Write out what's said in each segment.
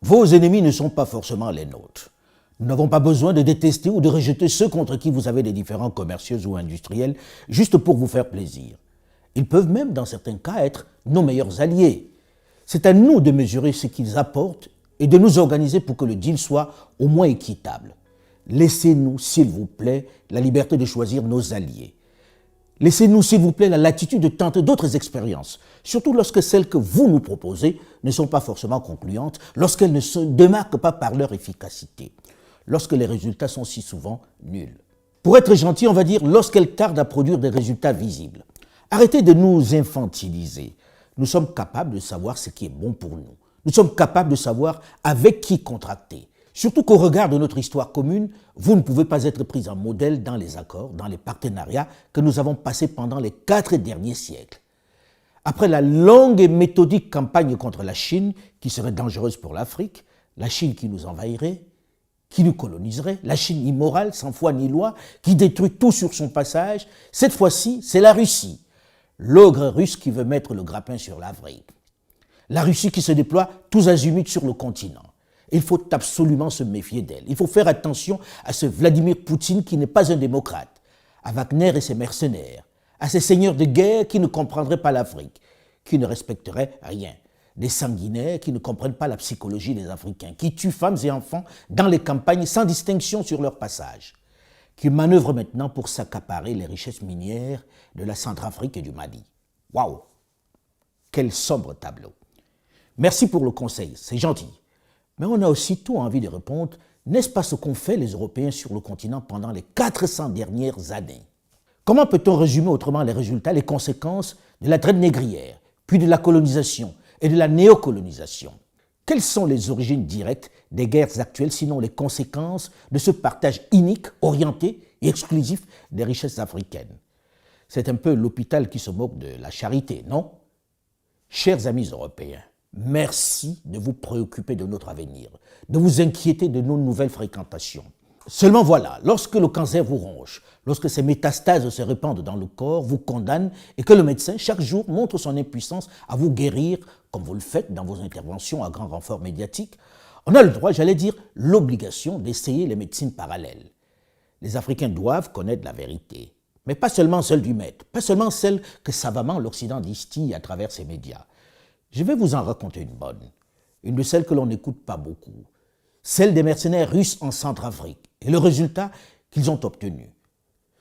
Vos ennemis ne sont pas forcément les nôtres. Nous n'avons pas besoin de détester ou de rejeter ceux contre qui vous avez des différends commerciaux ou industriels juste pour vous faire plaisir. Ils peuvent même, dans certains cas, être nos meilleurs alliés. C'est à nous de mesurer ce qu'ils apportent et de nous organiser pour que le deal soit au moins équitable. Laissez-nous, s'il vous plaît, la liberté de choisir nos alliés. Laissez-nous, s'il vous plaît, la latitude de tenter d'autres expériences, surtout lorsque celles que vous nous proposez ne sont pas forcément concluantes, lorsqu'elles ne se démarquent pas par leur efficacité, lorsque les résultats sont si souvent nuls. Pour être gentil, on va dire lorsqu'elles tardent à produire des résultats visibles. Arrêtez de nous infantiliser. Nous sommes capables de savoir ce qui est bon pour nous. Nous sommes capables de savoir avec qui contracter. Surtout qu'au regard de notre histoire commune, vous ne pouvez pas être pris en modèle dans les accords, dans les partenariats que nous avons passés pendant les 4 derniers siècles. Après la longue et méthodique campagne contre la Chine, qui serait dangereuse pour l'Afrique, la Chine qui nous envahirait, qui nous coloniserait, la Chine immorale, sans foi ni loi, qui détruit tout sur son passage, cette fois-ci, c'est la Russie, l'ogre russe qui veut mettre le grappin sur l'Afrique. La Russie qui se déploie tous azimuts sur le continent. Il faut absolument se méfier d'elle. Il faut faire attention à ce Vladimir Poutine qui n'est pas un démocrate, à Wagner et ses mercenaires, à ces seigneurs de guerre qui ne comprendraient pas l'Afrique, qui ne respecteraient rien, des sanguinaires qui ne comprennent pas la psychologie des Africains, qui tuent femmes et enfants dans les campagnes sans distinction sur leur passage, qui manœuvrent maintenant pour s'accaparer les richesses minières de la Centrafrique et du Mali. Waouh! Quel sombre tableau! Merci pour le conseil, c'est gentil. Mais on a aussitôt envie de répondre, n'est-ce pas ce qu'ont fait les Européens sur le continent pendant les 400 dernières années? Comment peut-on résumer autrement les résultats, les conséquences de la traite négrière, puis de la colonisation et de la néocolonisation? Quelles sont les origines directes des guerres actuelles, sinon les conséquences de ce partage inique, orienté et exclusif des richesses africaines? C'est un peu l'hôpital qui se moque de la charité, non? Chers amis européens, merci de vous préoccuper de notre avenir, de vous inquiéter de nos nouvelles fréquentations. Seulement voilà, lorsque le cancer vous ronge, lorsque ces métastases se répandent dans le corps, vous condamnent et que le médecin, chaque jour, montre son impuissance à vous guérir, comme vous le faites dans vos interventions à grand renfort médiatique, on a le droit, j'allais dire, l'obligation d'essayer les médecines parallèles. Les Africains doivent connaître la vérité, mais pas seulement celle du maître, pas seulement celle que savamment l'Occident distille à travers ses médias. Je vais vous en raconter une bonne, une de celles que l'on n'écoute pas beaucoup, celle des mercenaires russes en Centrafrique et le résultat qu'ils ont obtenu.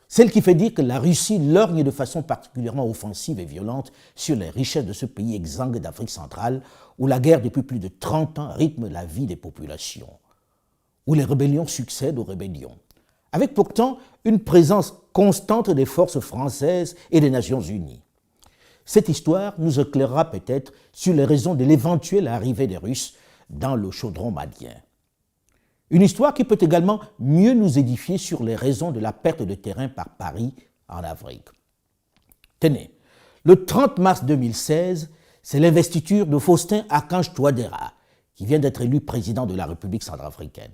Celle qui fait dire que la Russie lorgne de façon particulièrement offensive et violente sur les richesses de ce pays exsangue d'Afrique centrale où la guerre depuis plus de 30 ans rythme la vie des populations, où les rébellions succèdent aux rébellions, avec pourtant une présence constante des forces françaises et des Nations Unies. Cette histoire nous éclairera peut-être sur les raisons de l'éventuelle arrivée des Russes dans le chaudron malien. Une histoire qui peut également mieux nous édifier sur les raisons de la perte de terrain par Paris en Afrique. Tenez, le 30 mars 2016, c'est l'investiture de Faustin Archange Touadéra, qui vient d'être élu président de la République centrafricaine.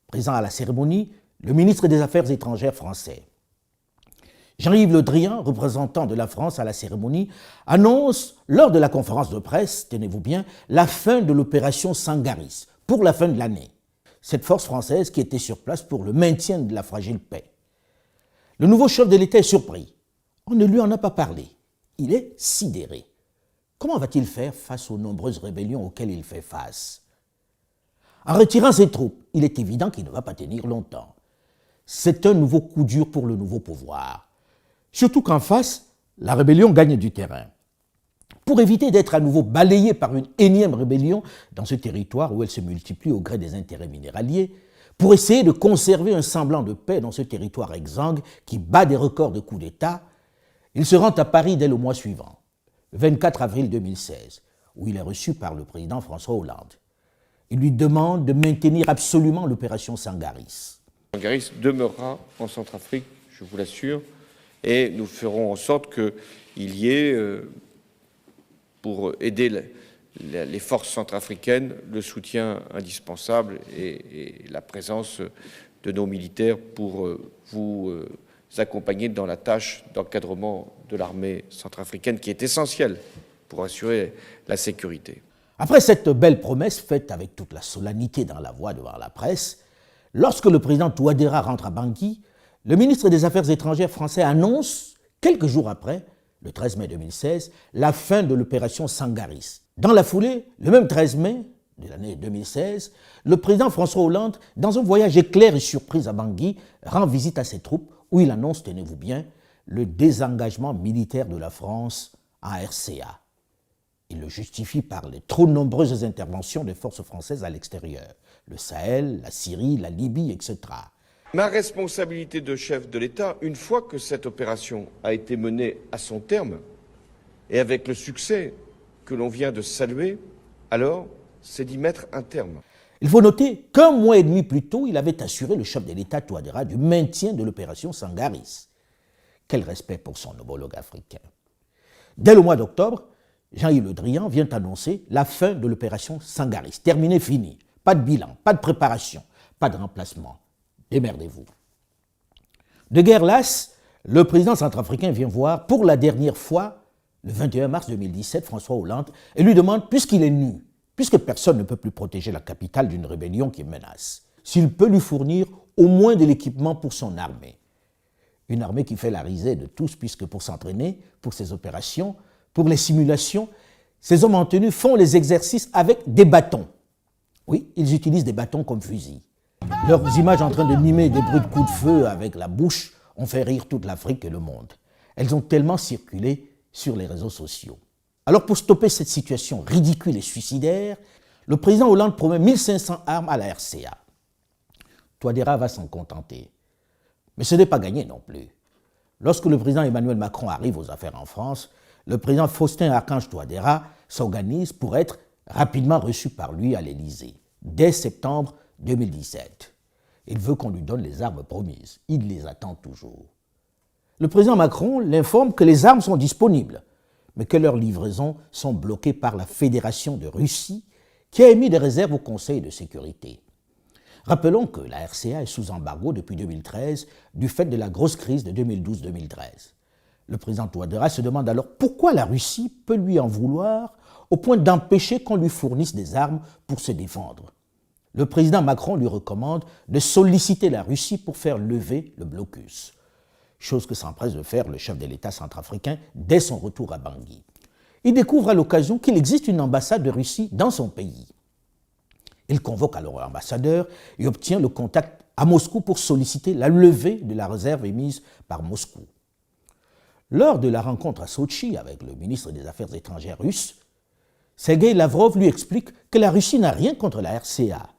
Présent à la cérémonie, le ministre des Affaires étrangères français. Jean-Yves Le Drian, représentant de la France à la cérémonie, annonce, lors de la conférence de presse, tenez-vous bien, la fin de l'opération Sangaris, pour la fin de l'année. Cette force française qui était sur place pour le maintien de la fragile paix. Le nouveau chef de l'État est surpris. On ne lui en a pas parlé. Il est sidéré. Comment va-t-il faire face aux nombreuses rébellions auxquelles il fait face? En retirant ses troupes, il est évident qu'il ne va pas tenir longtemps. C'est un nouveau coup dur pour le nouveau pouvoir. Surtout qu'en face, la rébellion gagne du terrain. Pour éviter d'être à nouveau balayée par une énième rébellion dans ce territoire où elle se multiplie au gré des intérêts minéraliers, pour essayer de conserver un semblant de paix dans ce territoire exsangue qui bat des records de coups d'État, il se rend à Paris dès le mois suivant, le 24 avril 2016, où il est reçu par le président François Hollande. Il lui demande de maintenir absolument l'opération Sangaris. Sangaris demeurera en Centrafrique, je vous l'assure, et nous ferons en sorte qu'il y ait, pour aider les forces centrafricaines, le soutien indispensable et la présence de nos militaires pour vous accompagner dans la tâche d'encadrement de l'armée centrafricaine qui est essentielle pour assurer la sécurité. Après cette belle promesse faite avec toute la solennité dans la voix devant la presse, lorsque le président Touadéra rentre à Bangui, le ministre des Affaires étrangères français annonce, quelques jours après, le 13 mai 2016, la fin de l'opération Sangaris. Dans la foulée, le même 13 mai de l'année 2016, le président François Hollande, dans un voyage éclair et surprise à Bangui, rend visite à ses troupes où il annonce, tenez-vous bien, le désengagement militaire de la France en RCA. Il le justifie par les trop nombreuses interventions des forces françaises à l'extérieur, le Sahel, la Syrie, la Libye, etc. Ma responsabilité de chef de l'État, une fois que cette opération a été menée à son terme, et avec le succès que l'on vient de saluer, alors c'est d'y mettre un terme. Il faut noter qu'un mois et demi plus tôt, il avait assuré le chef de l'État Touadéra du maintien de l'opération Sangaris. Quel respect pour son homologue africain. Dès le mois d'octobre, Jean-Yves Le Drian vient annoncer la fin de l'opération Sangaris. Terminé, fini. Pas de bilan, pas de préparation, pas de remplacement. Démerdez-vous. De guerre lasse, le président centrafricain vient voir pour la dernière fois, le 21 mars 2017, François Hollande, et lui demande, puisqu'il est nu, puisque personne ne peut plus protéger la capitale d'une rébellion qui menace, s'il peut lui fournir au moins de l'équipement pour son armée. Une armée qui fait la risée de tous, puisque pour s'entraîner, pour ses opérations, pour les simulations, ces hommes en tenue font les exercices avec des bâtons. Oui, ils utilisent des bâtons comme fusils. Leurs images en train de mimer des bruits de coups de feu avec la bouche ont fait rire toute l'Afrique et le monde. Elles ont tellement circulé sur les réseaux sociaux. Alors pour stopper cette situation ridicule et suicidaire, le président Hollande promet 1500 armes à la RCA. Touadéra va s'en contenter. Mais ce n'est pas gagné non plus. Lorsque le président Emmanuel Macron arrive aux affaires en France, le président Faustin Archange Touadéra s'organise pour être rapidement reçu par lui à l'Élysée, dès septembre 2017. Il veut qu'on lui donne les armes promises. Il les attend toujours. Le président Macron l'informe que les armes sont disponibles, mais que leurs livraisons sont bloquées par la Fédération de Russie, qui a émis des réserves au Conseil de sécurité. Rappelons que la RCA est sous embargo depuis 2013 du fait de la grosse crise de 2012-2013. Le président Touadéra se demande alors pourquoi la Russie peut lui en vouloir au point d'empêcher qu'on lui fournisse des armes pour se défendre. Le président Macron lui recommande de solliciter la Russie pour faire lever le blocus, chose que s'empresse de faire le chef de l'État centrafricain dès son retour à Bangui. Il découvre à l'occasion qu'il existe une ambassade de Russie dans son pays. Il convoque alors l'ambassadeur et obtient le contact à Moscou pour solliciter la levée de la réserve émise par Moscou. Lors de la rencontre à Sotchi avec le ministre des Affaires étrangères russe, Sergueï Lavrov lui explique que la Russie n'a rien contre la RCA,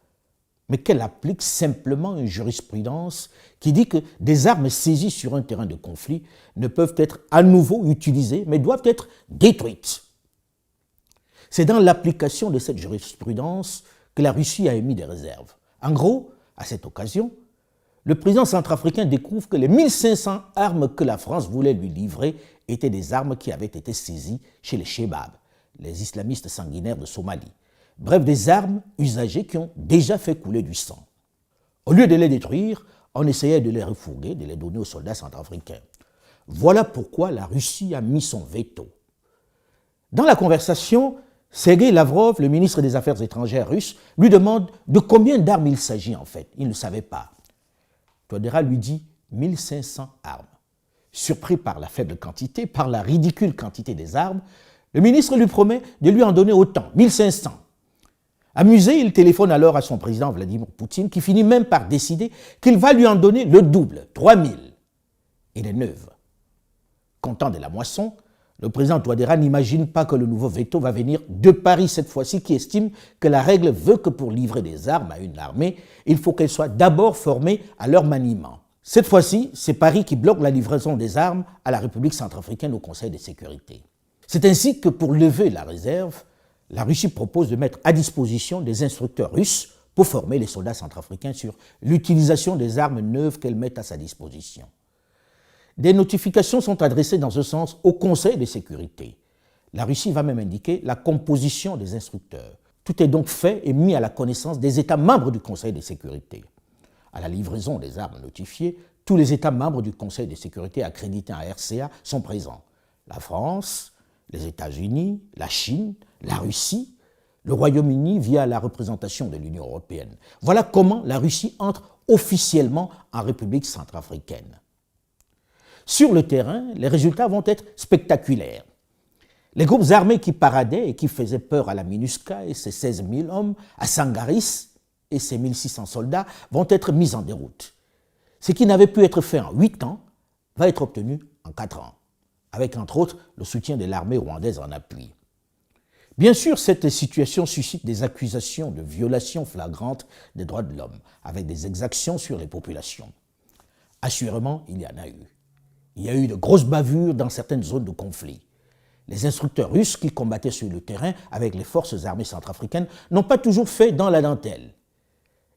mais qu'elle applique simplement une jurisprudence qui dit que des armes saisies sur un terrain de conflit ne peuvent être à nouveau utilisées, mais doivent être détruites. C'est dans l'application de cette jurisprudence que la Russie a émis des réserves. En gros, à cette occasion, le président centrafricain découvre que les 1500 armes que la France voulait lui livrer étaient des armes qui avaient été saisies chez les Chebab, les islamistes sanguinaires de Somalie. Bref, des armes usagées qui ont déjà fait couler du sang. Au lieu de les détruire, on essayait de les refourguer, de les donner aux soldats centrafricains. Voilà pourquoi la Russie a mis son veto. Dans la conversation, Sergueï Lavrov, le ministre des Affaires étrangères russe, lui demande de combien d'armes il s'agit en fait. Il ne savait pas. Touadéra lui dit 1500 armes. Surpris par la faible quantité, par la ridicule quantité des armes, le ministre lui promet de lui en donner autant, 1500. Amusé, il téléphone alors à son président Vladimir Poutine, qui finit même par décider qu'il va lui en donner le double, 3000. Il est neuve. Content de la moisson, le président Touadéra n'imagine pas que le nouveau veto va venir de Paris cette fois-ci, qui estime que la règle veut que pour livrer des armes à une armée, il faut qu'elle soit d'abord formée à leur maniement. Cette fois-ci, c'est Paris qui bloque la livraison des armes à la République centrafricaine au Conseil de sécurité. C'est ainsi que pour lever la réserve, la Russie propose de mettre à disposition des instructeurs russes pour former les soldats centrafricains sur l'utilisation des armes neuves qu'elle met à sa disposition. Des notifications sont adressées dans ce sens au Conseil de sécurité. La Russie va même indiquer la composition des instructeurs. Tout est donc fait et mis à la connaissance des États membres du Conseil de sécurité. À la livraison des armes notifiées, tous les États membres du Conseil de sécurité accrédités en RCA sont présents. La France, les États-Unis, la Chine, la Russie, le Royaume-Uni via la représentation de l'Union européenne. Voilà comment la Russie entre officiellement en République centrafricaine. Sur le terrain, les résultats vont être spectaculaires. Les groupes armés qui paradaient et qui faisaient peur à la MINUSCA et ses 16 000 hommes, à Sangaris et ses 1600 soldats vont être mis en déroute. Ce qui n'avait pu être fait en 8 ans va être obtenu en 4 ans, avec entre autres le soutien de l'armée rwandaise en appui. Bien sûr, cette situation suscite des accusations de violation flagrante des droits de l'homme, avec des exactions sur les populations. Assurément, il y en a eu. Il y a eu de grosses bavures dans certaines zones de conflit. Les instructeurs russes qui combattaient sur le terrain avec les forces armées centrafricaines n'ont pas toujours fait dans la dentelle.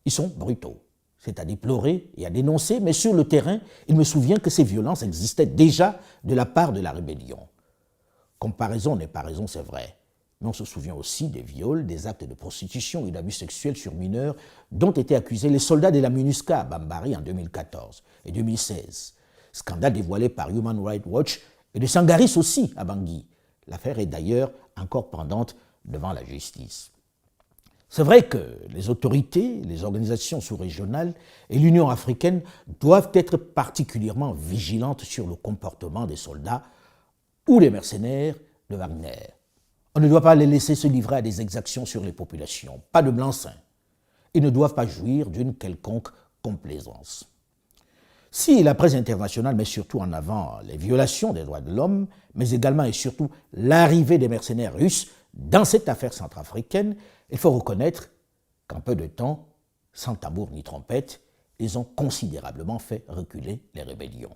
Ils sont brutaux. C'est à déplorer et à dénoncer, mais sur le terrain, il me souvient que ces violences existaient déjà de la part de la rébellion. Comparaison n'est pas raison, c'est vrai, mais on se souvient aussi des viols, des actes de prostitution et d'abus sexuels sur mineurs dont étaient accusés les soldats de la MINUSCA à Bambari en 2014 et 2016. Scandale dévoilé par Human Rights Watch et de Sangaris aussi à Bangui. L'affaire est d'ailleurs encore pendante devant la justice. C'est vrai que les autorités, les organisations sous-régionales et l'Union africaine doivent être particulièrement vigilantes sur le comportement des soldats ou des mercenaires de Wagner. On ne doit pas les laisser se livrer à des exactions sur les populations, pas de blanc-seing. Ils ne doivent pas jouir d'une quelconque complaisance. Si la presse internationale met surtout en avant les violations des droits de l'homme, mais également et surtout l'arrivée des mercenaires russes dans cette affaire centrafricaine, il faut reconnaître qu'en peu de temps, sans tambour ni trompette, ils ont considérablement fait reculer les rébellions.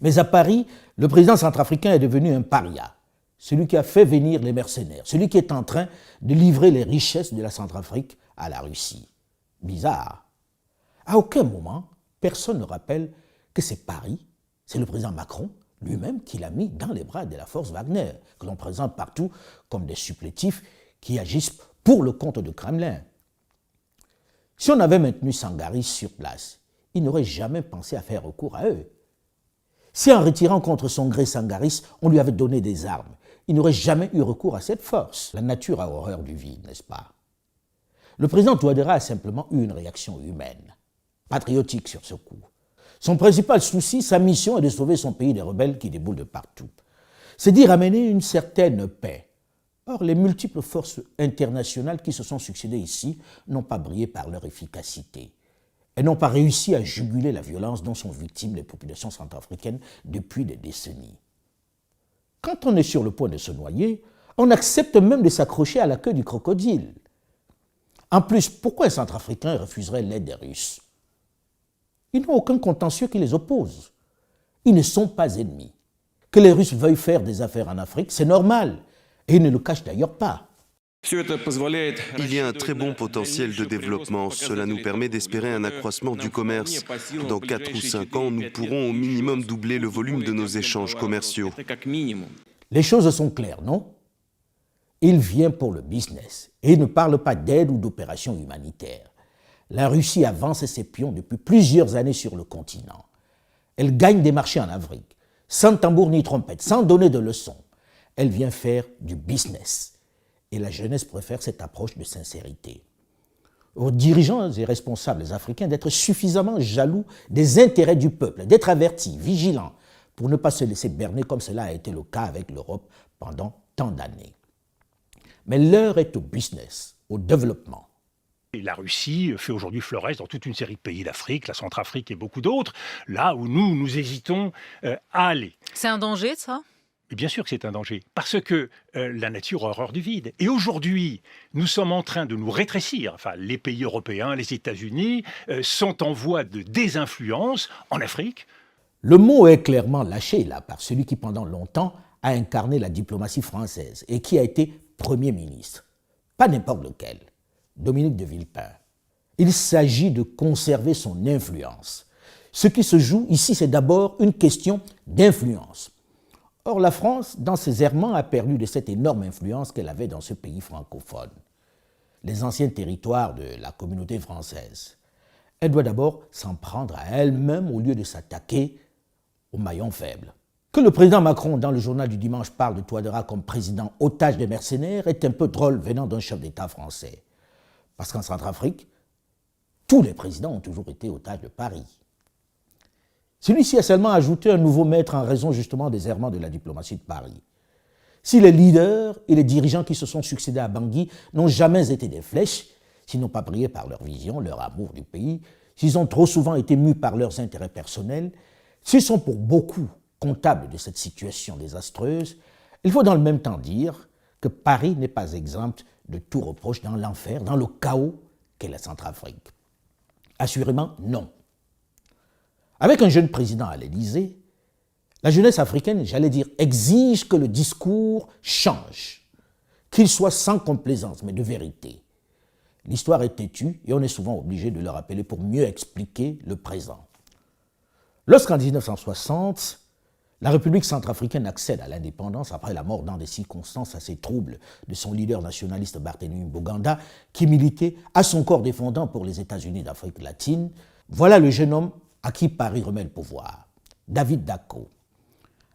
Mais à Paris, le président centrafricain est devenu un paria, celui qui a fait venir les mercenaires, celui qui est en train de livrer les richesses de la Centrafrique à la Russie. Bizarre. À aucun moment, personne ne rappelle que c'est Paris, c'est le président Macron lui-même qui l'a mis dans les bras de la force Wagner, que l'on présente partout comme des supplétifs qui agissent pour le compte du Kremlin. Si on avait maintenu Sangaris sur place, il n'aurait jamais pensé à faire recours à eux. Si en retirant contre son gré Sangaris, on lui avait donné des armes, il n'aurait jamais eu recours à cette force. La nature a horreur du vide, n'est-ce pas? Le président Touadéra a simplement eu une réaction humaine, patriotique sur ce coup. Son principal souci, sa mission est de sauver son pays des rebelles qui déboulent de partout. C'est d'y ramener une certaine paix. Or, les multiples forces internationales qui se sont succédées ici n'ont pas brillé par leur efficacité. Elles n'ont pas réussi à juguler la violence dont sont victimes les populations centrafricaines depuis des décennies. Quand on est sur le point de se noyer, on accepte même de s'accrocher à la queue du crocodile. En plus, pourquoi un Centrafricain refuserait l'aide des Russes? Ils n'ont aucun contentieux qui les oppose. Ils ne sont pas ennemis. Que les Russes veuillent faire des affaires en Afrique, c'est normal. Et ils ne le cachent d'ailleurs pas. Il y a un très bon potentiel de développement. Cela nous permet d'espérer un accroissement du commerce. Dans 4 ou 5 ans, nous pourrons au minimum doubler le volume de nos échanges commerciaux. Les choses sont claires, non? Il vient pour le business et il ne parle pas d'aide ou d'opérations humanitaires. La Russie avance ses pions depuis plusieurs années sur le continent. Elle gagne des marchés en Afrique, sans tambour ni trompette, sans donner de leçons. Elle vient faire du business. Et la jeunesse préfère cette approche de sincérité. Aux dirigeants et responsables africains d'être suffisamment jaloux des intérêts du peuple, d'être avertis, vigilants, pour ne pas se laisser berner comme cela a été le cas avec l'Europe pendant tant d'années. Mais l'heure est au business, au développement. Et la Russie fait aujourd'hui florès dans toute une série de pays d'Afrique, la Centrafrique et beaucoup d'autres, là où nous hésitons à aller. C'est un danger, ça ? Et bien sûr que c'est un danger, parce que la nature a horreur du vide. Et aujourd'hui, nous sommes en train de nous rétrécir. Enfin, les pays européens, les États-Unis sont en voie de désinfluence en Afrique. Le mot est clairement lâché là par celui qui pendant longtemps a incarné la diplomatie française et qui a été Premier ministre. Pas n'importe lequel, Dominique de Villepin. Il s'agit de conserver son influence. Ce qui se joue ici, c'est d'abord une question d'influence. Or, la France, dans ses errements, a perdu de cette énorme influence qu'elle avait dans ce pays francophone. Les anciens territoires de la communauté française. Elle doit d'abord s'en prendre à elle-même au lieu de s'attaquer aux maillons faibles. Que le président Macron, dans le journal du dimanche, parle de Touadéra comme président otage des mercenaires est un peu drôle venant d'un chef d'État français. Parce qu'en Centrafrique, tous les présidents ont toujours été otages de Paris. Celui-ci a seulement ajouté un nouveau maître en raison justement des errements de la diplomatie de Paris. Si les leaders et les dirigeants qui se sont succédés à Bangui n'ont jamais été des flèches, s'ils n'ont pas brillé par leur vision, leur amour du pays, s'ils ont trop souvent été mus par leurs intérêts personnels, s'ils sont pour beaucoup comptables de cette situation désastreuse, il faut dans le même temps dire que Paris n'est pas exempt de tout reproche dans l'enfer, dans le chaos qu'est la Centrafrique. Assurément, non. Avec un jeune président à l'Élysée, la jeunesse africaine, j'allais dire, exige que le discours change, qu'il soit sans complaisance, mais de vérité. L'histoire est têtue et on est souvent obligé de le rappeler pour mieux expliquer le présent. Lorsqu'en 1960, la République centrafricaine accède à l'indépendance après la mort dans des circonstances assez troubles de son leader nationaliste Barthélemy Boganda, qui militait à son corps défendant pour les États-Unis d'Afrique latine, voilà le jeune homme à qui Paris remet le pouvoir, David Dacko.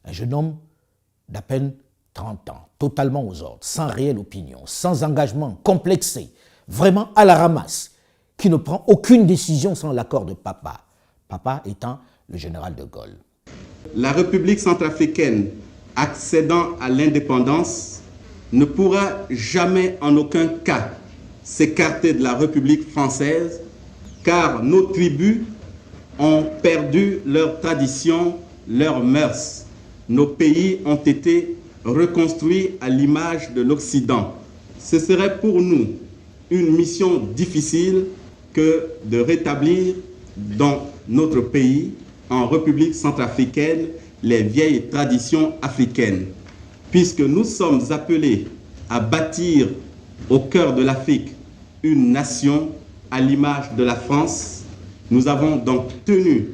Un jeune homme d'à peine 30 ans, totalement aux ordres, sans réelle opinion, sans engagement, complexé, vraiment à la ramasse, qui ne prend aucune décision sans l'accord de papa, papa étant le général de Gaulle. La République centrafricaine, accédant à l'indépendance, ne pourra jamais en aucun cas s'écarter de la République française, car nos tribus ont perdu leurs traditions, leurs mœurs. Nos pays ont été reconstruits à l'image de l'Occident. Ce serait pour nous une mission difficile que de rétablir dans notre pays, en République centrafricaine, les vieilles traditions africaines. Puisque nous sommes appelés à bâtir au cœur de l'Afrique une nation à l'image de la France, nous avons donc tenu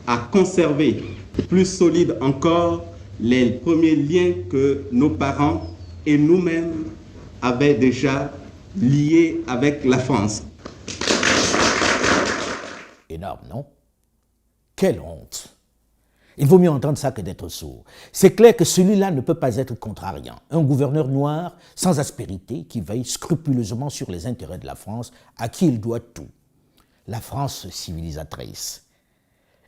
à conserver plus solide encore les premiers liens que nos parents et nous-mêmes avaient déjà liés avec la France. Énorme, non? Quelle honte! Il vaut mieux entendre ça que d'être sourd. C'est clair que celui-là ne peut pas être contrariant. Un gouverneur noir, sans aspérité, qui veille scrupuleusement sur les intérêts de la France, à qui il doit tout. La France civilisatrice.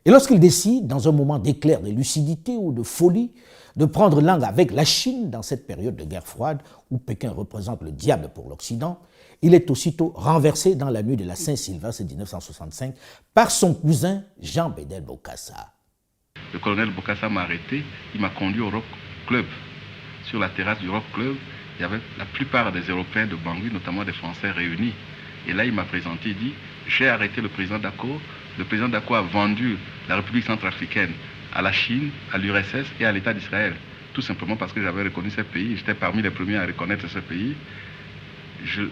Et lorsqu'il décide, dans un moment d'éclair de lucidité ou de folie, de prendre langue avec la Chine dans cette période de guerre froide où Pékin représente le diable pour l'Occident, il est aussitôt renversé dans la nuit de la Saint-Sylvestre 1965 par son cousin Jean Bédel Bokassa. Le colonel Bokassa m'a arrêté, il m'a conduit au Rock Club. Sur la terrasse du Rock Club, il y avait la plupart des Européens de Bangui, notamment des Français réunis. Et là, il m'a présenté, il dit, j'ai arrêté le président Dacko. Le président Dacko a vendu la République centrafricaine à la Chine, à l'URSS et à l'État d'Israël. Tout simplement parce que j'avais reconnu ces pays. J'étais parmi les premiers à reconnaître ces pays.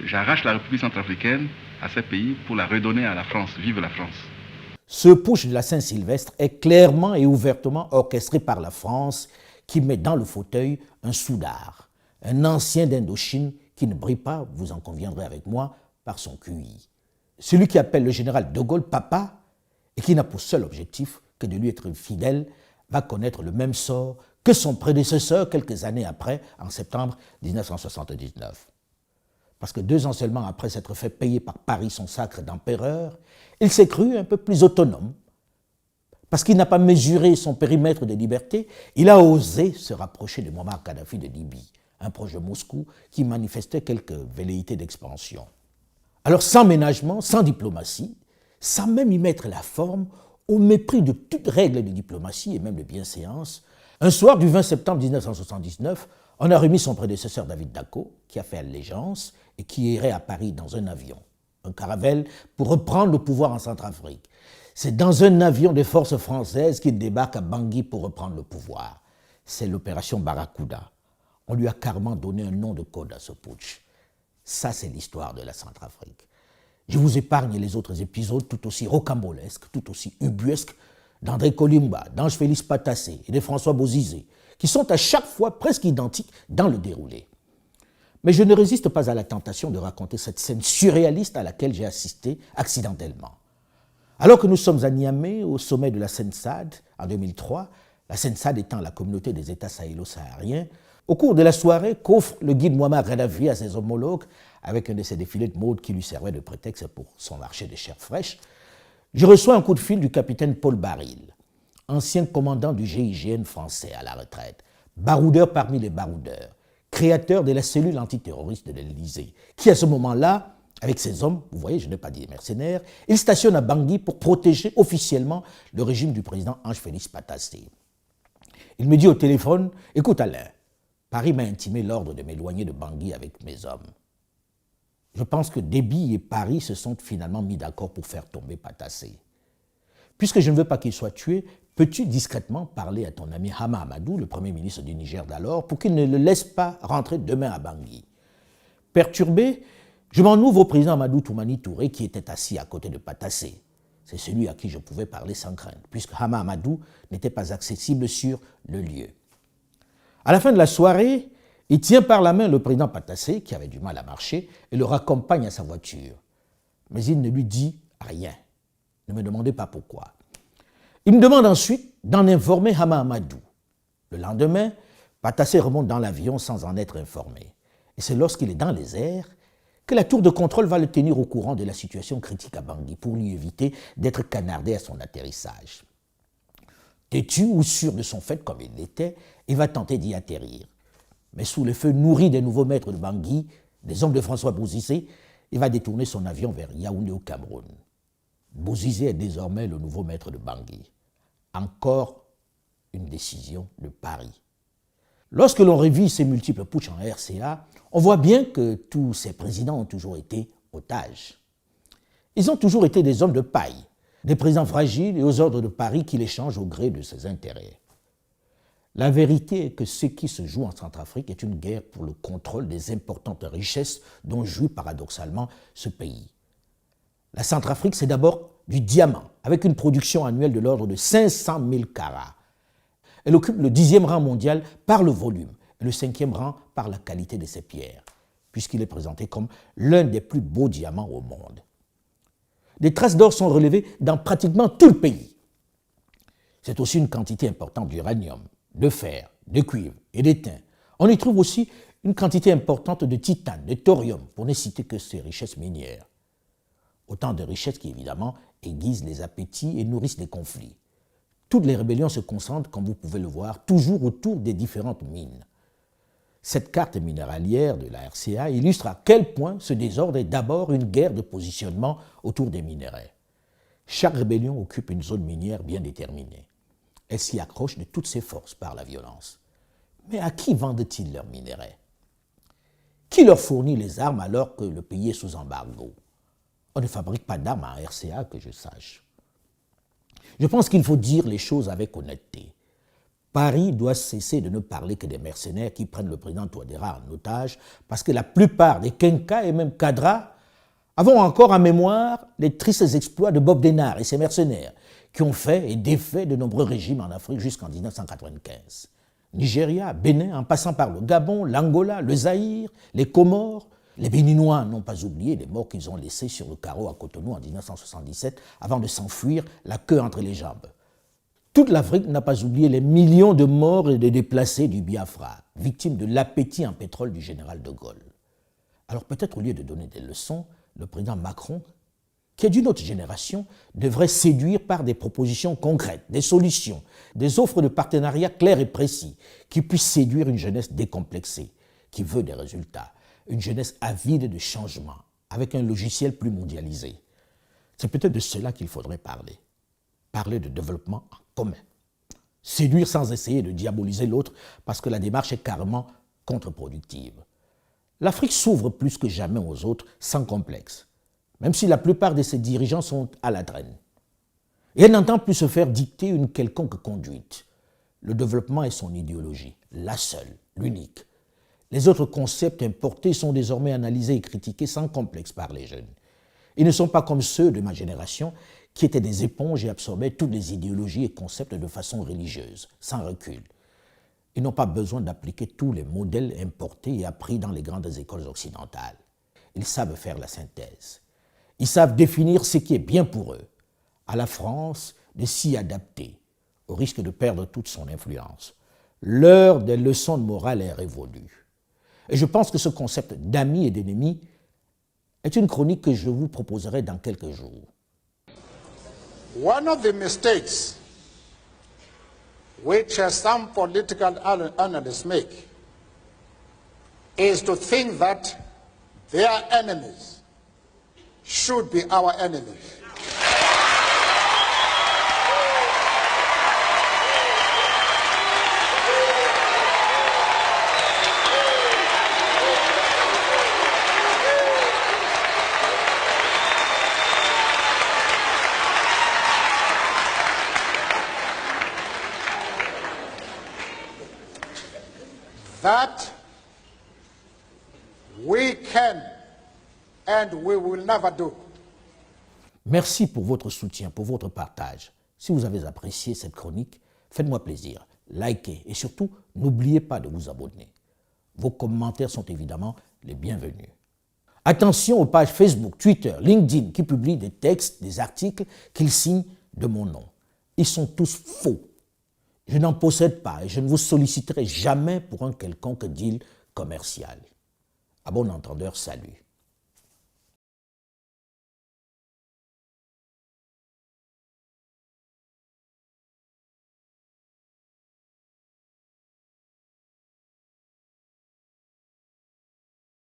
J'arrache la République centrafricaine à ces pays pour la redonner à la France. Vive la France. Ce putsch de la Saint-Sylvestre est clairement et ouvertement orchestré par la France qui met dans le fauteuil un soudard, un ancien d'Indochine qui ne brille pas, vous en conviendrez avec moi, par son QI. Celui qui appelle le général de Gaulle papa et qui n'a pour seul objectif que de lui être fidèle va connaître le même sort que son prédécesseur quelques années après, en septembre 1979. Parce que 2 ans seulement après s'être fait payer par Paris son sacre d'empereur, il s'est cru un peu plus autonome. Parce qu'il n'a pas mesuré son périmètre de liberté, il a osé se rapprocher de Muammar Kadhafi de Libye, un proche de Moscou qui manifestait quelques velléités d'expansion. Alors sans ménagement, sans diplomatie, sans même y mettre la forme, au mépris de toute règle de diplomatie et même de bienséance, un soir du 20 septembre 1979, on a remis son prédécesseur David Dacko, qui a fait allégeance et qui irait à Paris dans un avion, un Caravelle, pour reprendre le pouvoir en Centrafrique. C'est dans un avion des forces françaises qu'il débarque à Bangui pour reprendre le pouvoir. C'est l'opération Barracuda. On lui a carrément donné un nom de code à ce putsch. Ça, c'est l'histoire de la Centrafrique. Je vous épargne les autres épisodes tout aussi rocambolesques, tout aussi ubuesques, d'André Kolimba, d'Ange-Félix Patassé et de François Bozizé, qui sont à chaque fois presque identiques dans le déroulé. Mais je ne résiste pas à la tentation de raconter cette scène surréaliste à laquelle j'ai assisté accidentellement. Alors que nous sommes à Niamey, au sommet de la Sensad, en 2003, la CENSAD étant la communauté des États sahélo-sahariens, au cours de la soirée qu'offre le guide Muammar Kadhafi à ses homologues, avec un de ses défilés de mode qui lui servait de prétexte pour son marché de chair fraîche, je reçois un coup de fil du capitaine Paul Baril, ancien commandant du GIGN français à la retraite, baroudeur parmi les baroudeurs, créateur de la cellule antiterroriste de l'Élysée, qui à ce moment-là, avec ses hommes, vous voyez, je n'ai pas dit mercenaires, il stationne à Bangui pour protéger officiellement le régime du président Ange-Félix Patassé. Il me dit au téléphone, « Écoute Alain, Paris m'a intimé l'ordre de m'éloigner de Bangui avec mes hommes. Je pense que Déby et Paris se sont finalement mis d'accord pour faire tomber Patassé. Puisque je ne veux pas qu'il soit tué, peux-tu discrètement parler à ton ami Hama Amadou, le premier ministre du Niger d'alors, pour qu'il ne le laisse pas rentrer demain à Bangui. Perturbé, je m'en ouvre au président Amadou Toumani Touré qui était assis à côté de Patassé. C'est celui à qui je pouvais parler sans crainte, puisque Hama Amadou n'était pas accessible sur le lieu. À la fin de la soirée, il tient par la main le président Patassé, qui avait du mal à marcher, et le raccompagne à sa voiture. Mais il ne lui dit rien. Ne me demandez pas pourquoi. Il me demande ensuite d'en informer Hama Amadou. Le lendemain, Patassé remonte dans l'avion sans en être informé. Et c'est lorsqu'il est dans les airs que la tour de contrôle va le tenir au courant de la situation critique à Bangui pour lui éviter d'être canardé à son atterrissage. Têtu ou sûr de son fait comme il l'était, il va tenter d'y atterrir. Mais sous les feux nourris des nouveaux maîtres de Bangui, des hommes de François Bozizé, il va détourner son avion vers Yaoundé au Cameroun. Bozizé est désormais le nouveau maître de Bangui. Encore une décision de Paris. Lorsque l'on révise ces multiples putschs en RCA, on voit bien que tous ces présidents ont toujours été otages. Ils ont toujours été des hommes de paille, des présidents fragiles et aux ordres de Paris qui les changent au gré de ses intérêts. La vérité est que ce qui se joue en Centrafrique est une guerre pour le contrôle des importantes richesses dont jouit paradoxalement ce pays. La Centrafrique, c'est d'abord du diamant, avec une production annuelle de l'ordre de 500 000 carats. Elle occupe le 10e rang mondial par le volume et le 5e rang par la qualité de ses pierres, puisqu'il est présenté comme l'un des plus beaux diamants au monde. Des traces d'or sont relevées dans pratiquement tout le pays. C'est aussi une quantité importante d'uranium, de fer, de cuivre et d'étain. On y trouve aussi une quantité importante de titane, de thorium, pour ne citer que ces richesses minières. Autant de richesses qui, évidemment, aiguisent les appétits et nourrissent les conflits. Toutes les rébellions se concentrent, comme vous pouvez le voir, toujours autour des différentes mines. Cette carte minéralière de la RCA illustre à quel point ce désordre est d'abord une guerre de positionnement autour des minerais. Chaque rébellion occupe une zone minière bien déterminée. Elle s'y accroche de toutes ses forces par la violence. Mais à qui vendent-ils leurs minerais? Qui leur fournit les armes alors que le pays est sous embargo? On ne fabrique pas d'armes en RCA que je sache. Je pense qu'il faut dire les choses avec honnêteté. Paris doit cesser de ne parler que des mercenaires qui prennent le président Touadéra en otage, parce que la plupart des Kenka et même Kadra avons encore en mémoire les tristes exploits de Bob Denard et ses mercenaires, qui ont fait et défait de nombreux régimes en Afrique jusqu'en 1995. Nigeria, Bénin, en passant par le Gabon, l'Angola, le Zaïre, les Comores, les Béninois n'ont pas oublié les morts qu'ils ont laissés sur le carreau à Cotonou en 1977 avant de s'enfuir la queue entre les jambes. Toute l'Afrique n'a pas oublié les millions de morts et de déplacés du Biafra, victimes de l'appétit en pétrole du général de Gaulle. Alors peut-être au lieu de donner des leçons, le président Macron, qui est d'une autre génération, devrait séduire par des propositions concrètes, des solutions, des offres de partenariat clairs et précis, qui puissent séduire une jeunesse décomplexée, qui veut des résultats, une jeunesse avide de changement, avec un logiciel plus mondialisé. C'est peut-être de cela qu'il faudrait parler. Parler de développement en commun. Séduire sans essayer de diaboliser l'autre, parce que la démarche est carrément contre-productive. L'Afrique s'ouvre plus que jamais aux autres sans complexe, même si la plupart de ses dirigeants sont à la traîne. Et elle n'entend plus se faire dicter une quelconque conduite. Le développement est son idéologie, la seule, l'unique. Les autres concepts importés sont désormais analysés et critiqués sans complexe par les jeunes. Ils ne sont pas comme ceux de ma génération qui étaient des éponges et absorbaient toutes les idéologies et concepts de façon religieuse, sans recul. Ils n'ont pas besoin d'appliquer tous les modèles importés et appris dans les grandes écoles occidentales. Ils savent faire la synthèse. Ils savent définir ce qui est bien pour eux. À la France de s'y adapter, au risque de perdre toute son influence. L'heure des leçons de morale est révolue. Et je pense que ce concept d'amis et d'ennemis est une chronique que je vous proposerai dans quelques jours. One of the mistakes which some political analysts make is to think that their enemies should be our enemies. That we can and we will never do. Merci pour votre soutien, pour votre partage. Si vous avez apprécié cette chronique, faites-moi plaisir, likez et surtout, n'oubliez pas de vous abonner. Vos commentaires sont évidemment les bienvenus. Attention aux pages Facebook, Twitter, LinkedIn qui publient des textes, des articles qu'ils signent de mon nom. Ils sont tous faux. Je n'en possède pas et je ne vous solliciterai jamais pour un quelconque deal commercial. À bon entendeur, salut.